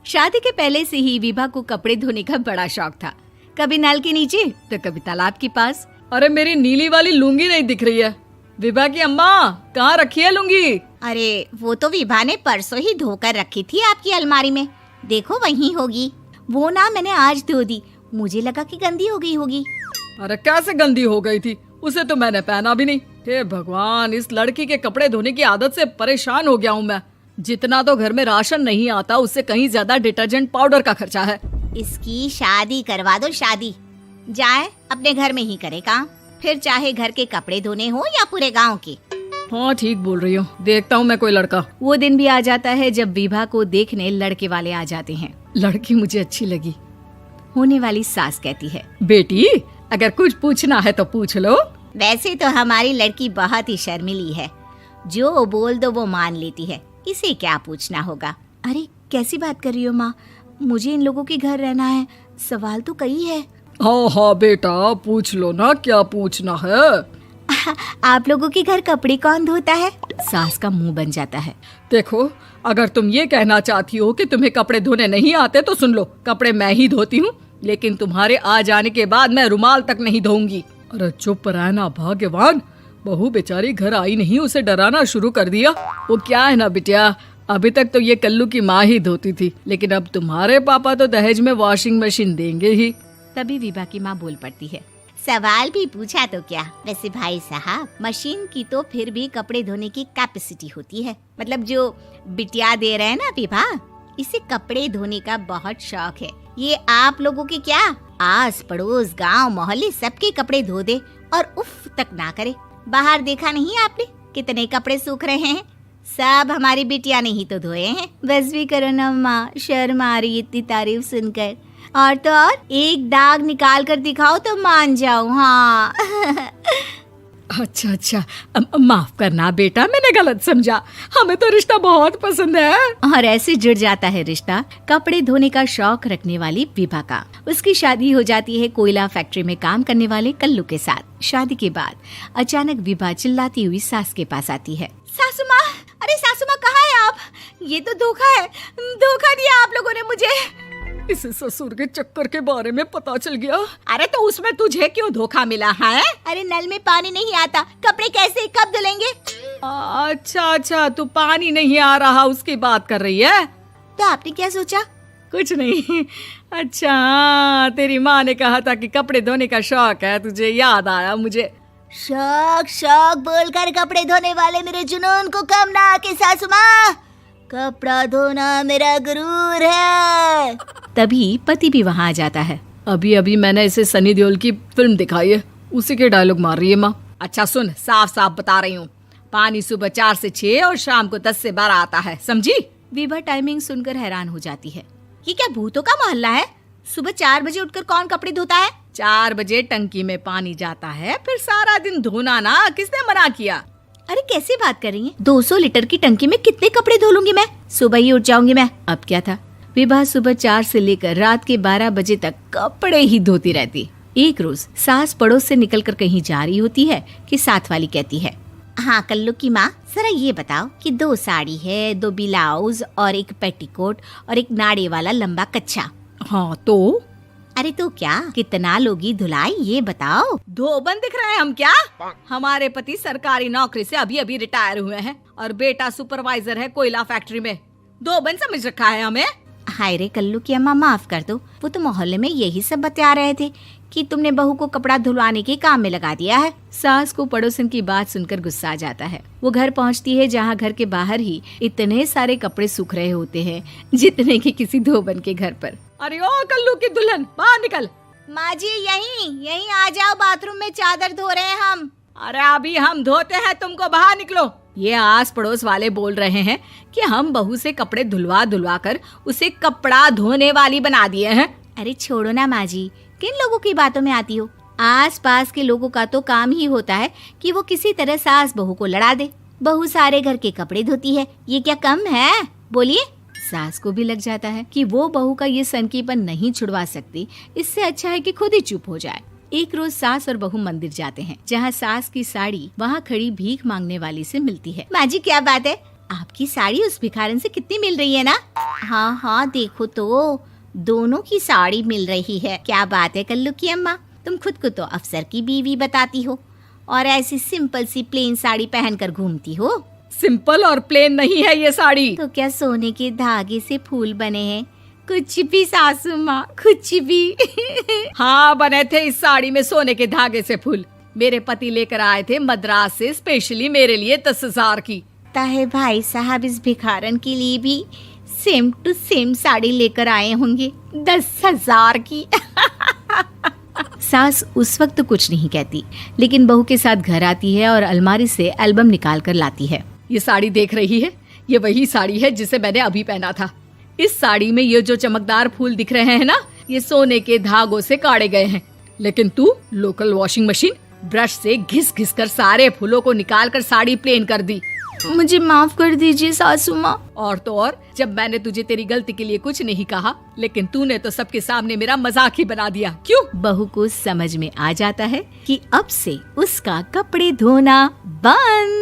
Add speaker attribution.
Speaker 1: शादी के पहले से ही विभा को कपड़े धोने का बड़ा शौक था। कभी नल के नीचे तो कभी तालाब के पास।
Speaker 2: अरे मेरी नीली वाली लुंगी नहीं दिख रही है। विभा की अम्मा, कहाँ रखी है लुंगी?
Speaker 3: अरे वो तो विभा ने परसों ही धोकर रखी थी आपकी अलमारी में, देखो वहीं होगी। वो ना मैंने आज धो दी, मुझे लगा कि गंदी हो गई होगी।
Speaker 2: अरे कैसे गंदी हो गई थी? उसे तो मैंने पहना भी नहीं। हे भगवान, इस लड़की के कपड़े धोने की आदत से परेशान हो गया हूँ मैं। जितना तो घर में राशन नहीं आता, उससे कहीं ज्यादा डिटर्जेंट पाउडर का खर्चा है।
Speaker 3: इसकी शादी करवा दो, शादी। जाए अपने घर में ही करे काम, फिर चाहे घर के कपड़े धोने हो या पूरे गांव के।
Speaker 2: हाँ ठीक बोल रही हो, देखता हूँ मैं कोई लड़का।
Speaker 1: वो दिन भी आ जाता है जब विभा को देखने लड़के वाले आ जाते हैं।
Speaker 2: लड़की मुझे अच्छी लगी।
Speaker 1: होने वाली सास कहती है,
Speaker 2: बेटी अगर कुछ पूछना है तो पूछ लो।
Speaker 3: वैसे तो हमारी लड़की बहुत ही शर्मीली है, जो बोल दो वो मान लेती है, इसे क्या पूछना होगा।
Speaker 1: अरे कैसी बात कर रही हो माँ, मुझे इन लोगों के घर रहना है, सवाल तो कई है।
Speaker 2: हाँ हाँ बेटा, पूछ लो ना, क्या पूछना है।
Speaker 1: आप लोगों के घर कपड़े कौन धोता है? सास का मुंह बन जाता है।
Speaker 2: देखो, अगर तुम ये कहना चाहती हो कि तुम्हें कपड़े धोने नहीं आते तो सुन लो, कपड़े मैं ही धोती हूँ, लेकिन तुम्हारे आ जाने के बाद मैं रुमाल तक नहीं धोऊंगी। अरे चुप रहना भाग्यवान, बहू बेचारी घर आई नहीं, उसे डराना शुरू कर दिया। वो क्या है ना बिटिया, अभी तक तो ये कल्लू की माँ ही धोती थी, लेकिन अब तुम्हारे पापा तो दहेज में वॉशिंग मशीन देंगे ही।
Speaker 1: तभी विभा की माँ बोल पड़ती है,
Speaker 3: सवाल भी पूछा तो क्या। वैसे भाई साहब, मशीन की तो फिर भी कपड़े धोने की कैपेसिटी होती है। मतलब जो बिटिया दे रहे हैं ना विभा, इसे कपड़े धोने का बहुत शौक है। ये आप लोगों के क्या, आस पड़ोस गांव मोहल्ले सबके कपड़े धो दे और उफ तक ना करे। बाहर देखा नहीं आपने कितने कपड़े सूख रहे हैं? सब हमारी बिटिया ने ही तो धोए हैं।
Speaker 1: बस भी करो ना माँ, शर्म आ रही इतनी तारीफ सुनकर। और तो और एक दाग निकाल कर दिखाओ तो मान जाऊँ। हाँ
Speaker 2: अच्छा, माफ करना बेटा, मैंने गलत समझा। हमें तो रिश्ता बहुत पसंद है।
Speaker 1: और ऐसे जुड़ जाता है रिश्ता कपड़े धोने का शौक रखने वाली विभा का। उसकी शादी हो जाती है कोयला फैक्ट्री में काम करने वाले कल्लू के साथ। शादी के बाद अचानक विभा चिल्लाती हुई सास के पास आती है।
Speaker 3: सासू माँ, अरे सासू माँ कहाँ है आप? ये तो धोखा है, धोखा दिया आप लोगों ने मुझे।
Speaker 2: इसे ससुर के चक्कर के बारे में पता चल गया।
Speaker 3: अरे तो उसमें तुझे क्यों धोखा मिला है? अरे नल में पानी नहीं आता, कपड़े कैसे कब धुलेंगे?
Speaker 2: अच्छा, तू पानी नहीं आ रहा उसकी बात कर रही है।
Speaker 3: तो आपने क्या सोचा?
Speaker 2: कुछ नहीं। अच्छा, तेरी माँ ने कहा था कि कपड़े धोने का शौक है तुझे, याद आया मुझे।
Speaker 3: शौक बोलकर कपड़े धोने वाले मेरे जुनून को कम ना आके सासू माँ, कपड़ा धोना मेरा गुरूर है।
Speaker 1: तभी पति भी वहाँ आ जाता है।
Speaker 2: अभी मैंने इसे सनी देओल की फिल्म दिखाई है, उसी के डायलॉग मार रही है माँ।
Speaker 3: अच्छा सुन, साफ साफ बता रही हूँ, पानी सुबह 4 से 6 और शाम को 10 से 12 आता है, समझी?
Speaker 1: विभा टाइमिंग सुनकर हैरान हो जाती है।
Speaker 3: ये क्या भूतों का मोहल्ला है? सुबह 4 बजे उठकर कौन कपड़े धोता है?
Speaker 2: 4 बजे टंकी में पानी जाता है, फिर सारा दिन धोना ना, किसने मना किया?
Speaker 1: अरे कैसी बात कर रही हैं? 200 लीटर की टंकी में कितने कपड़े धो लूंगी मैं? सुबह ही उठ जाऊंगी मैं। अब क्या था, विभा सुबह 4 से लेकर रात के 12 बजे तक कपड़े ही धोती रहती। एक रोज सास पड़ोस से निकलकर कहीं जा रही होती है कि साथ वाली कहती है,
Speaker 3: हाँ कल्लू की माँ, जरा ये बताओ कि 2 साड़ी है, 2 ब्लाउज और एक पेटीकोट और एक नाड़े वाला लंबा कच्छा।
Speaker 2: हाँ तो?
Speaker 3: अरे तो क्या, कितना लोगी धुलाई ये बताओ।
Speaker 2: धोबन दिख रहे हैं हम क्या? हमारे पति सरकारी नौकरी से अभी रिटायर हुए हैं और बेटा सुपरवाइजर है कोयला फैक्ट्री में। धोबन समझ रखा है हमें?
Speaker 3: हाय रे कल्लू की अम्मा, माफ कर दो, वो तो मोहल्ले में यही सब बता रहे थे कि तुमने बहू को कपड़ा धुलवाने के काम में लगा दिया है।
Speaker 1: सास को पड़ोसन की बात सुनकर गुस्सा आ जाता है। वो घर पहुंचती है जहां घर के बाहर ही इतने सारे कपड़े सूख रहे होते हैं जितने कि किसी धोबन के घर पर।
Speaker 2: अरे ओ कल्लू की दुल्हन, बाहर निकल।
Speaker 3: माँ जी यहीं आ जाओ, बाथरूम में चादर धो रहे हैं हम।
Speaker 2: अरे अभी हम धोते हैं, तुमको बाहर निकलो। ये आस पड़ोस वाले बोल रहे हैं कि हम बहू से कपड़े धुलवा कर उसे कपड़ा धोने वाली बना दिए हैं।
Speaker 1: अरे छोड़ो ना माँ जी, किन लोगों की बातों में आती हो? आस पास के लोगों का तो काम ही होता है कि वो किसी तरह सास बहू को लड़ा दे। बहू सारे घर के कपड़े धोती है, ये क्या कम है? बोलिए। सास को भी लग जाता है कि वो बहू का ये सनकीपन नहीं छुड़वा सकती, इससे अच्छा है कि खुद ही चुप हो जाए। एक रोज सास और बहू मंदिर जाते हैं, जहाँ सास की साड़ी वहाँ खड़ी भीख मांगने वाली से मिलती है।
Speaker 3: माँ जी क्या बात है, आपकी साड़ी उस भिखारन से कितनी मिल रही है ना? हाँ हाँ देखो तो, दोनों की साड़ी मिल रही है। क्या बात है कल्लू की अम्मा, तुम खुद को तो अफसर की बीवी बताती हो और ऐसी सिंपल सी प्लेन साड़ी पहनकर घूमती हो।
Speaker 2: सिंपल और प्लेन नहीं है ये साड़ी।
Speaker 3: तो क्या सोने के धागे से फूल बने हैं? कुछ भी सासू माँ, कुछ भी।
Speaker 2: हाँ बने थे इस साड़ी में सोने के धागे से फूल। मेरे पति लेकर आए थे मद्रास से स्पेशली मेरे लिए 10,000 की।
Speaker 3: ताहे भाई साहब इस भिखारन के लिए भी सेम टू सेम साड़ी लेकर आए होंगे 10,000 की।
Speaker 1: सास उस वक्त तो कुछ नहीं कहती, लेकिन बहू के साथ घर आती है और अलमारी से एल्बम निकाल कर लाती है।
Speaker 2: ये साड़ी देख रही है, ये वही साड़ी है जिसे मैंने अभी पहना था। इस साड़ी में ये जो चमकदार फूल दिख रहे हैं ना, ये सोने के धागों से काढ़े गए हैं। लेकिन तू लोकल वॉशिंग मशीन ब्रश से घिस घिस कर सारे फूलों को निकाल कर साड़ी प्लेन कर दी।
Speaker 1: मुझे माफ कर दीजिए सासू माँ।
Speaker 2: और तो और, जब मैंने तुझे तेरी गलती के लिए कुछ नहीं कहा, लेकिन तूने तो सबके सामने मेरा मजाक ही बना दिया। क्यों?
Speaker 1: बहू को समझ में आ जाता है कि अब से उसका कपड़े धोना बंद।